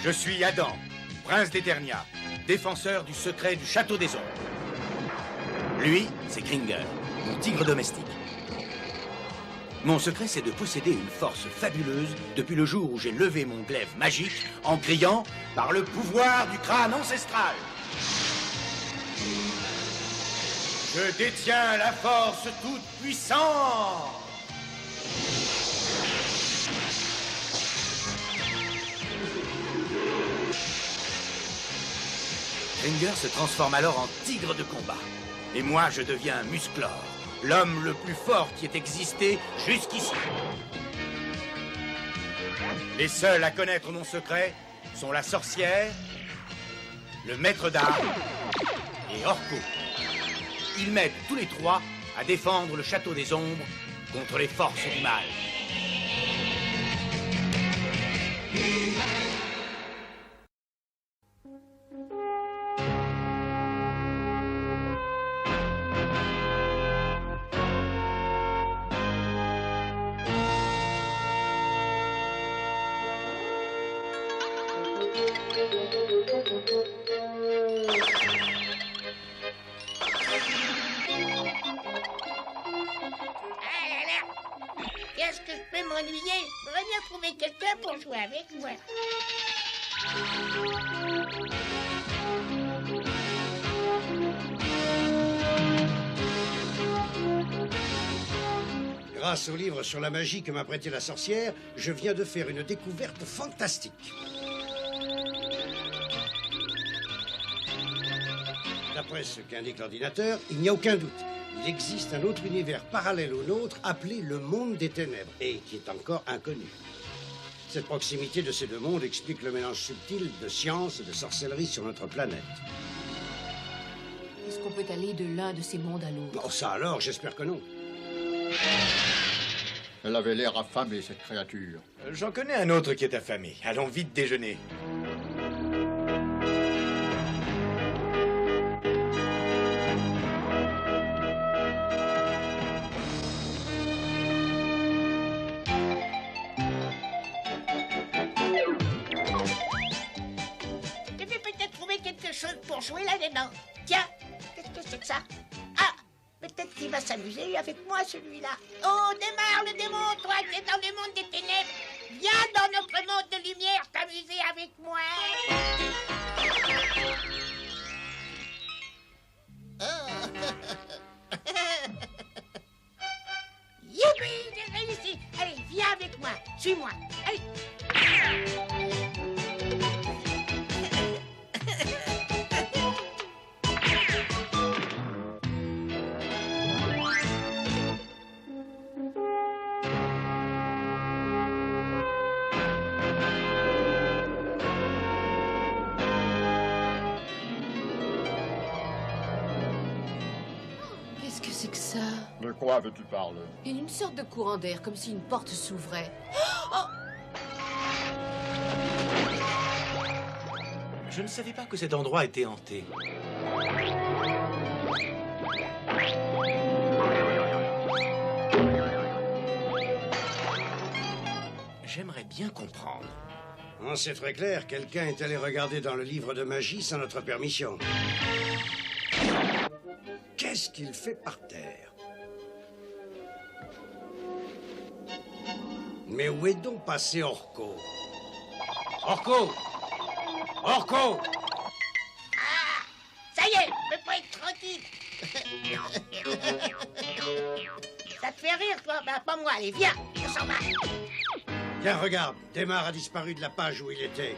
Je suis Adam, prince d'Eternia, défenseur du secret du château des ombres. Lui, c'est Kringer, mon tigre domestique. Mon secret, c'est de posséder une force fabuleuse depuis le jour où j'ai levé mon glaive magique en criant « Par le pouvoir du crâne ancestral !» Je détiens la force toute puissante. Kringer se transforme alors en tigre de combat. Et moi, je deviens Musclor, l'homme le plus fort qui ait existé jusqu'ici. Les seuls à connaître mon secret sont la sorcière, le maître d'armes et Orko. Ils m'aident tous les trois à défendre le château des ombres contre les forces du mal. Qu'est-ce que je peux m'ennuyer? J'aurais bien trouvé quelqu'un pour jouer avec moi. Grâce au livre sur la magie que m'a prêté la sorcière, je viens de faire une découverte fantastique. D'après ce qu'indique l'ordinateur, il n'y a aucun doute. Il existe un autre univers parallèle au nôtre appelé le monde des ténèbres et qui est encore inconnu. Cette proximité de ces deux mondes explique le mélange subtil de science et de sorcellerie sur notre planète. Est-ce qu'on peut aller de l'un de ces mondes à l'autre? Oh, ça alors, j'espère que non. Elle avait l'air affamée, cette créature. J'en connais un autre qui est affamé. Allons vite déjeuner. Je vais peut-être trouver quelque chose pour jouer là-dedans. Tiens, qu'est-ce que c'est que ça? Ah, peut-être qu'il va s'amuser avec moi, celui-là. Oh, démarre le démon, toi qui es dans le monde des ténèbres. Viens dans notre monde de lumière t'amuser avec moi. Youpi, j'ai réussi. Allez, viens avec moi. Suis-moi. Allez. Qu'est-ce que c'est que ça? De quoi veux-tu parler? Il y a une sorte de courant d'air, comme si une porte s'ouvrait. Je ne savais pas que cet endroit était hanté. J'aimerais bien comprendre. Oh, c'est très clair, quelqu'un est allé regarder dans le livre de magie sans notre permission. Qu'est-ce qu'il fait par terre? Mais où est donc passé Orko? Orko! Orko! Ça y est, je peux pas être tranquille. Ça te fait rire, toi? Ben, pas moi. Allez, viens, on s'en va. Tiens, regarde, Démar a disparu de la page où il était.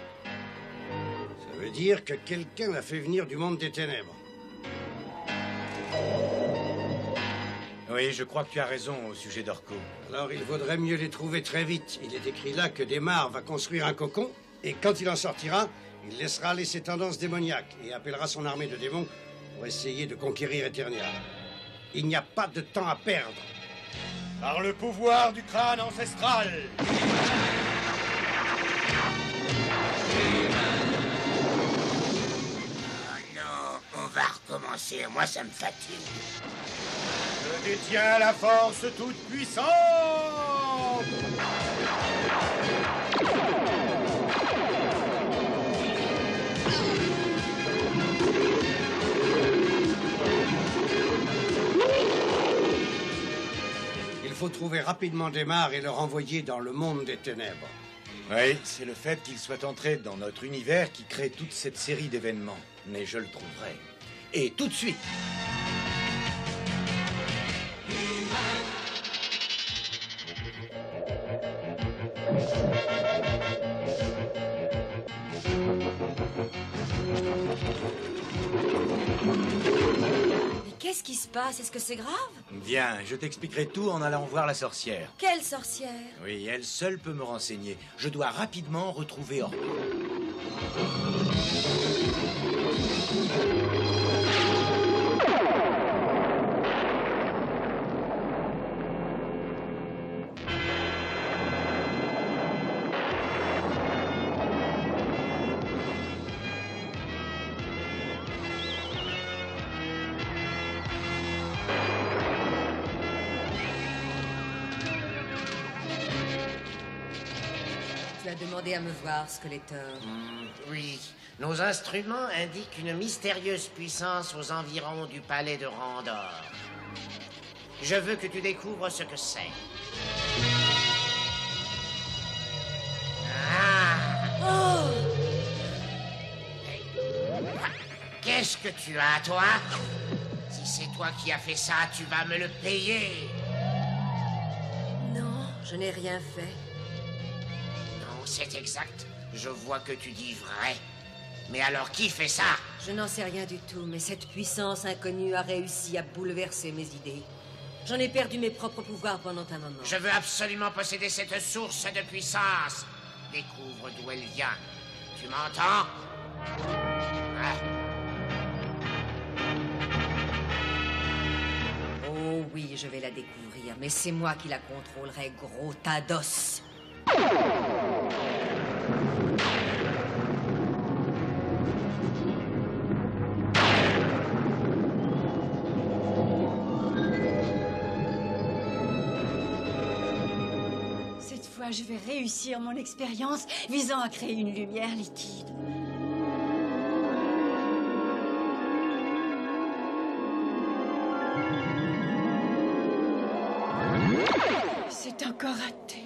Ça veut dire que quelqu'un l'a fait venir du monde des ténèbres. Oui, je crois que tu as raison au sujet d'Orko. Alors il vaudrait mieux les trouver très vite. Il est écrit là que Démar va construire un cocon, et quand il en sortira, il laissera aller ses tendances démoniaques et appellera son armée de démons pour essayer de conquérir Eternia. Il n'y a pas de temps à perdre. Par le pouvoir du crâne ancestral. Oh non, on va recommencer. Moi, ça me fatigue. Je détiens la force toute puissante. faut trouver rapidement Démarre et le renvoyer dans le monde des ténèbres. Oui, c'est le fait qu'il soit entré dans notre univers qui crée toute cette série d'événements. Mais je le trouverai. Et tout de suite. Mais qu'est-ce qui se passe? Est-ce que c'est grave? Viens, je t'expliquerai tout en allant voir la sorcière. Quelle sorcière? Oui, elle seule peut me renseigner. Je dois rapidement retrouver Orko. Tu as demandé à me voir, Skeletor. Oui, nos instruments indiquent une mystérieuse puissance aux environs du palais de Randor. Je veux que tu découvres ce que c'est. Oh! Qu'est-ce que tu as, toi? Si c'est toi qui as fait ça, tu vas me le payer. Non, je n'ai rien fait. Non, c'est exact. Je vois que tu dis vrai. Mais alors, qui fait ça? Je n'en sais rien du tout, mais cette puissance inconnue a réussi à bouleverser mes idées. J'en ai perdu mes propres pouvoirs pendant un moment. Je veux absolument posséder cette source de puissance. Découvre d'où elle vient. Tu m'entends? Ah. Oh oui, je vais la découvrir, mais c'est moi qui la contrôlerai, gros tas d'os. Cette fois, je vais réussir mon expérience visant à créer une lumière liquide. C'est encore raté.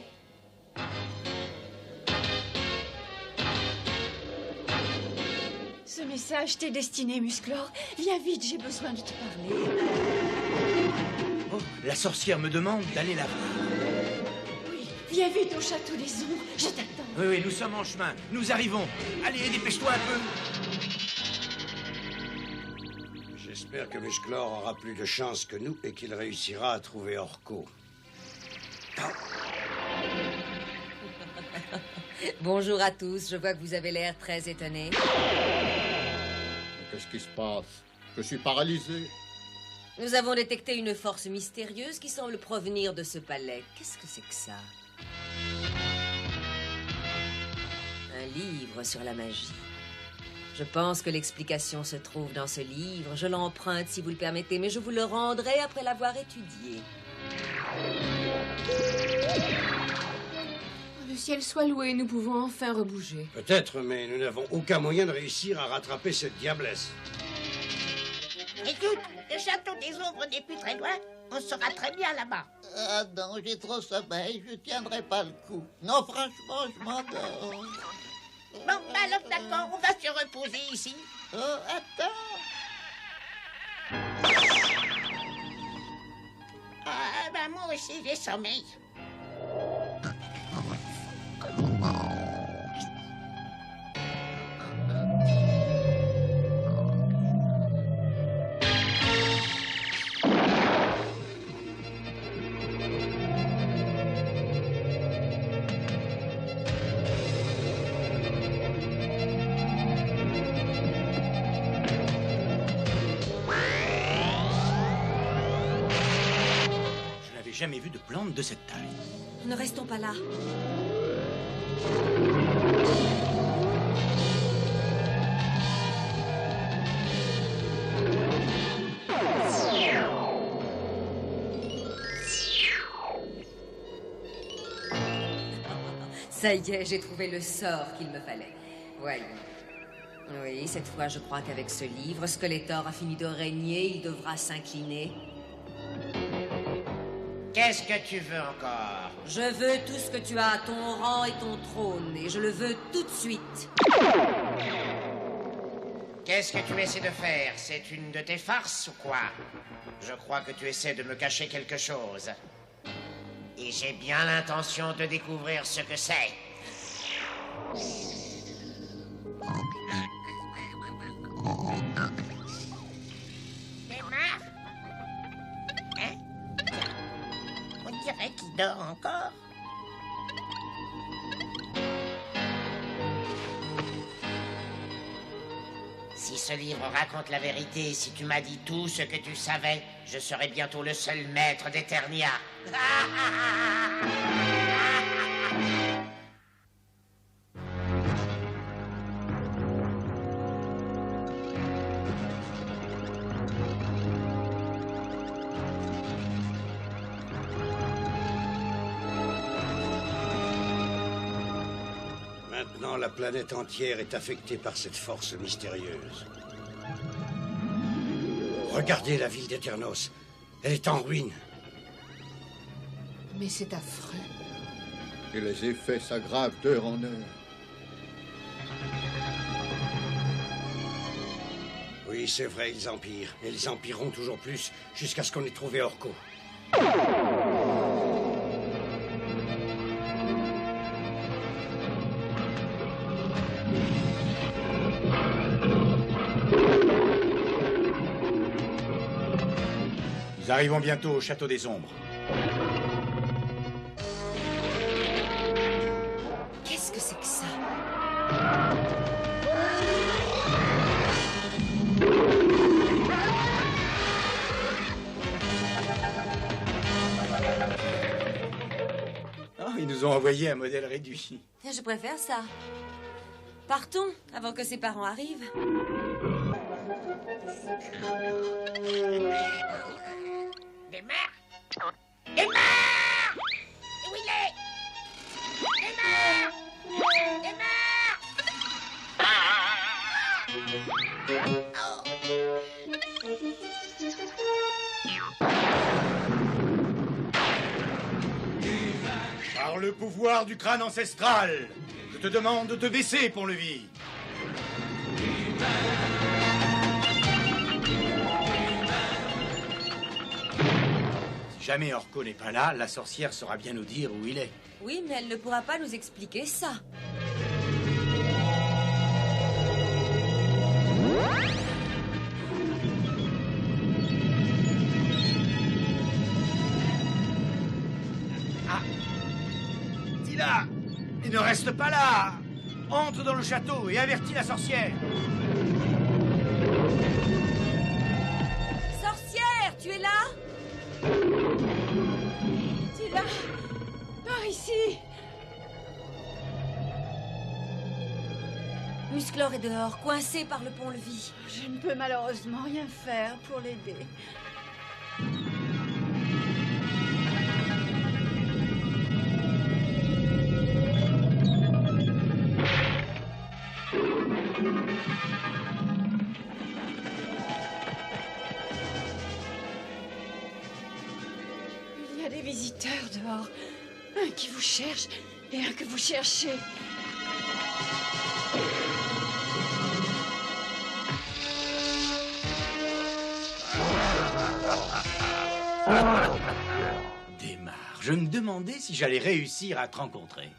Ce message t'est destiné, Musclor. Viens vite, j'ai besoin de te parler. Oh, la sorcière me demande d'aller la voir. Oui, viens vite au château des ombres. Je t'attends. Oui, oui, nous sommes en chemin. Nous arrivons. Allez, dépêche-toi un peu. J'espère que Musclor aura plus de chance que nous et qu'il réussira à trouver Orko. Bonjour à tous, je vois que vous avez l'air très étonnés. Mais qu'est-ce qui se passe? Je suis paralysé. Nous avons détecté une force mystérieuse qui semble provenir de ce palais. Qu'est-ce que c'est que ça? Un livre sur la magie. Je pense que l'explication se trouve dans ce livre. Je l'emprunte si vous le permettez, mais je vous le rendrai après l'avoir étudié. Le ciel soit loué, nous pouvons enfin rebouger. Peut-être, mais nous n'avons aucun moyen de réussir à rattraper cette diablesse. Écoute, le château des ombres n'est plus très loin. On sera très bien là-bas. Ah non, j'ai trop sommeil, je tiendrai pas le coup. Non, franchement, je m'endors. Bon, bah alors d'accord, on va se reposer ici. Oh, attends. Ah, bah moi aussi j'ai sommeil. Je n'avais jamais vu de plante de cette taille. Ne restons pas là. Ça y est, j'ai trouvé le sort qu'il me fallait. Voyons. Oui, cette fois, je crois qu'avec ce livre, Skeletor a fini de régner, il devra s'incliner. Qu'est-ce que tu veux encore? Je veux tout ce que tu as, ton rang et ton trône, et je le veux tout de suite. Qu'est-ce que tu essaies de faire? C'est une de tes farces ou quoi? Je crois que tu essaies de me cacher quelque chose. Et j'ai bien l'intention de découvrir ce que c'est. Démarre. Hein? On dirait qu'il dort encore. Si ce livre raconte la vérité, si tu m'as dit tout ce que tu savais, je serai bientôt le seul maître d'Eternia. Maintenant, la planète entière est affectée par cette force mystérieuse. Regardez la ville d'Eternos. Elle est en ruine. Mais c'est affreux. Et les effets s'aggravent d'heure en heure. Oui, c'est vrai, ils empirent. Et ils empireront toujours plus jusqu'à ce qu'on ait trouvé Orko. Nous arrivons bientôt au Château des Ombres. Qu'est-ce que c'est que ça? Oh, ils nous ont envoyé un modèle réduit. Je préfère ça. Partons, avant que ses parents arrivent. Démarre! Démarre! Où il est? Démarre! Démarre! Oh. Par le pouvoir du crâne ancestral, je te demande de te baisser, Pont-Levis. Si jamais Orko n'est pas là, la sorcière saura bien nous dire où il est. Oui, mais elle ne pourra pas nous expliquer ça. Tila, il ne reste pas là. Entre dans le château et avertis la sorcière. Sorcière, tu es là? Tu es là? Par ici. Musclor est dehors, coincé par le pont-levis. Je ne peux malheureusement rien faire pour l'aider. Il y a des visiteurs dehors. Un qui vous cherche et un que vous cherchez. Démarre. Je me demandais si j'allais réussir à te rencontrer.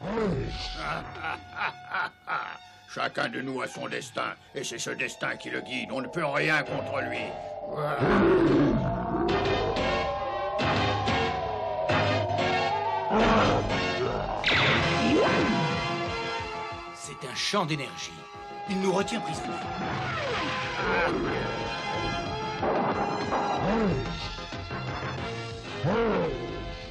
Chacun de nous a son destin, et c'est ce destin qui le guide. On ne peut rien contre lui. C'est un champ d'énergie. Il nous retient prisonniers.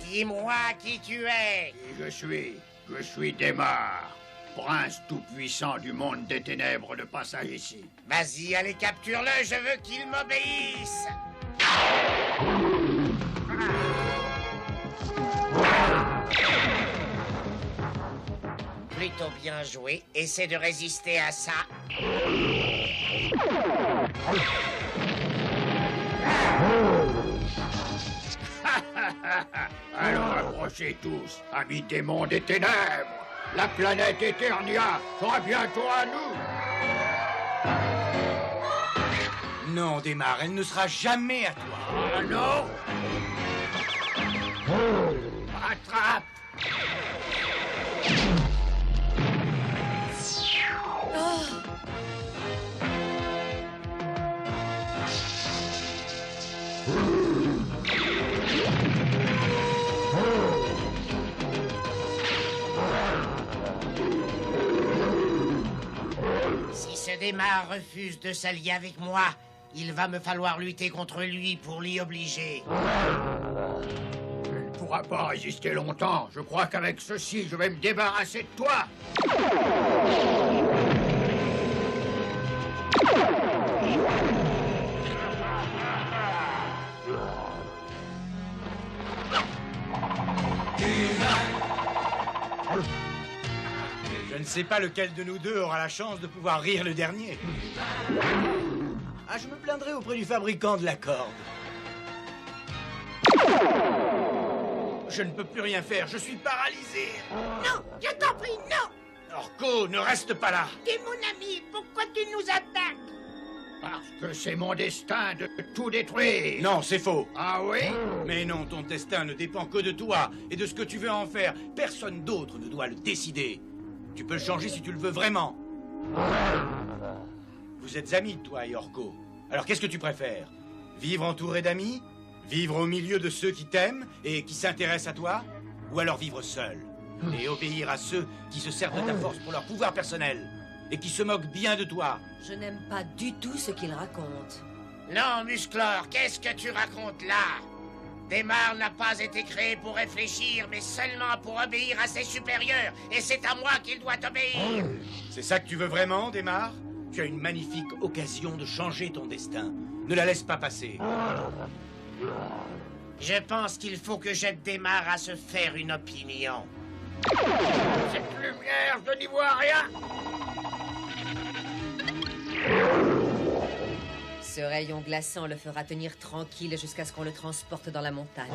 Dis-moi qui tu es. Et je suis Démar, prince tout-puissant du monde des ténèbres de passage ici. Vas-y, allez, capture-le, je veux qu'il m'obéisse. Plutôt bien joué. Essaie de résister à ça. Approchez tous, amis démons des ténèbres. La planète Eternia sera bientôt à nous. Non, Démarre, elle ne sera jamais à toi. Ah non. Attrape. Si ce Démarre refuse de s'allier avec moi, il va me falloir lutter contre lui pour l'y obliger. Tu ne pourras pas résister longtemps. Je crois qu'avec ceci, je vais me débarrasser de toi. Je ne sais pas lequel de nous deux aura la chance de pouvoir rire le dernier. Ah, je me plaindrai auprès du fabricant de la corde. Je ne peux plus rien faire, je suis paralysé. Non, je t'en prie, non! Orko, ne reste pas là. T'es mon ami, pourquoi tu nous attaques? Parce que c'est mon destin de tout détruire. Non, c'est faux. Ah oui? Mais non, ton destin ne dépend que de toi et de ce que tu veux en faire. Personne d'autre ne doit le décider. Tu peux le changer si tu le veux vraiment. Vous êtes amis, toi et Orko. Alors qu'est-ce que tu préfères? Vivre entouré d'amis? Vivre au milieu de ceux qui t'aiment et qui s'intéressent à toi? Ou alors vivre seul et obéir à ceux qui se servent de ta force pour leur pouvoir personnel et qui se moquent bien de toi? Je n'aime pas du tout ce qu'il raconte. Non, Musclor, qu'est-ce que tu racontes là? Démarre n'a pas été créé pour réfléchir, mais seulement pour obéir à ses supérieurs. Et c'est à moi qu'il doit obéir. C'est ça que tu veux vraiment, Démarre? Tu as une magnifique occasion de changer ton destin. Ne la laisse pas passer. Je pense qu'il faut que j'aide Démarre à se faire une opinion. Cette lumière, je n'y vois rien. Ce rayon glaçant le fera tenir tranquille jusqu'à ce qu'on le transporte dans la montagne.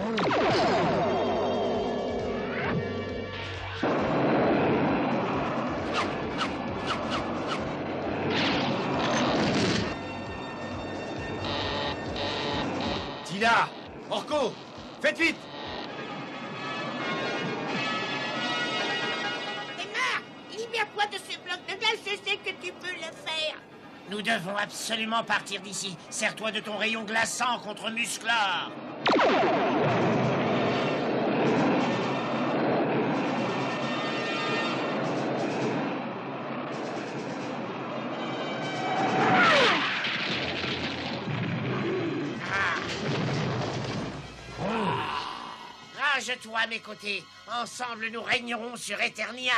Tila! Orko! Faites vite! Démarre, libère-toi de ce bloc de glace, je sais que tu peux le faire. Nous devons absolument partir d'ici. Sers-toi de ton rayon glaçant contre Musclor. Range-toi à mes côtés. Ensemble, nous régnerons sur Eternia.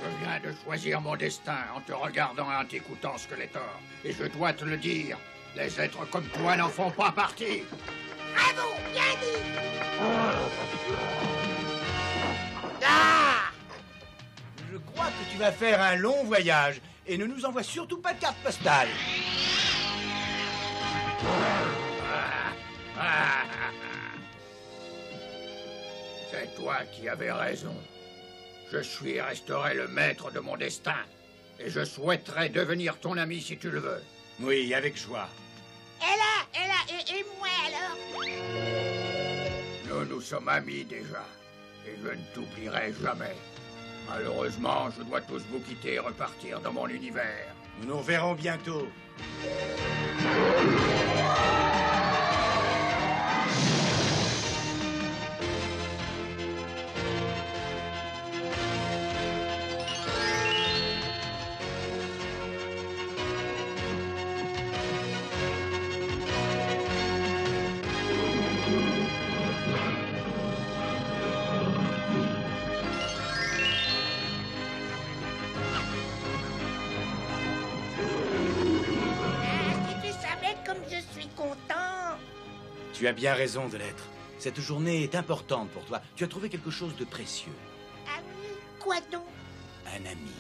Je viens de choisir mon destin en te regardant et en t'écoutant, Skeletor. Et je dois te le dire, les êtres comme toi n'en font pas partie. Bravo, bien dit. Ah! Je crois que tu vas faire un long voyage et ne nous envoie surtout pas de carte postale. C'est toi qui avais raison. Je suis et resterai le maître de mon destin. Et je souhaiterais devenir ton ami si tu le veux. Oui, avec joie. Et moi alors? Nous sommes amis déjà. Et je ne t'oublierai jamais. Malheureusement, je dois tous vous quitter et repartir dans mon univers. Nous nous reverrons bientôt. Tu as bien raison de l'être. Cette journée est importante pour toi. Tu as trouvé quelque chose de précieux. Ami? Quoi donc? Un ami.